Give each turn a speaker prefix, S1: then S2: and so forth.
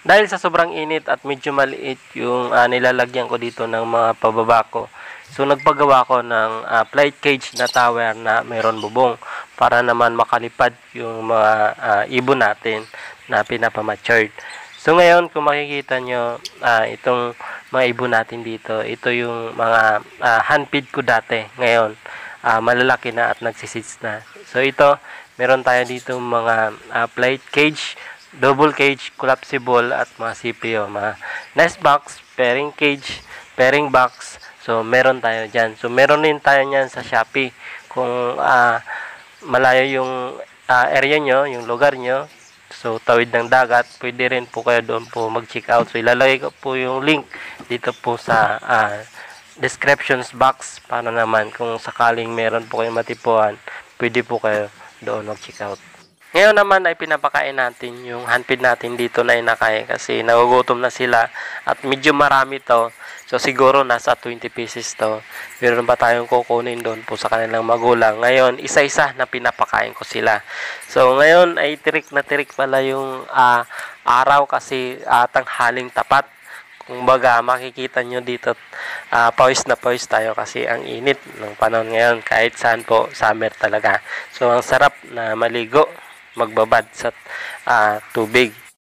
S1: Dahil sa sobrang init at medyo maliit yung nilalagyan ko dito ng mga pababa ko. So nagpagawa ko ng flight cage na tower na mayroon bubong para naman makalipad yung mga ibon natin na pinapamatured. So ngayon kung makikita nyo itong mga ibon natin dito, ito yung mga hand feed ko dati. Ngayon malalaki na at nagsisits na. So ito, meron tayo dito mga flight cage, double cage, collapsible at mga CPO, mga nest box, pairing cage, pairing box. So meron tayo dyan. So meron din tayo nyan sa Shopee. Kung malayo yung area nyo, yung lugar nyo, so tawid ng dagat, pwede rin po kayo doon po mag-check out. So ilalagay ko po yung link dito po sa descriptions box para naman kung sakaling meron po kayong matipuan, pwede po kayo doon mag-check out. Ngayon naman ay pinapakain natin yung handfeed natin dito na inakain kasi nagugutom na sila at medyo marami to. So siguro nasa 20 pieces to. Meron pa tayong kukunin doon po sa kanilang magulang. Ngayon, isa-isa na pinapakain ko sila. So ngayon ay tirik na tirik pala yung araw kasi tanghaling tapat. Kumbaga makikita nyo dito pawis na pawis tayo kasi ang init ng panahon ngayon kahit saan po summer talaga. So ang sarap na maligo, magbabad sa tubig.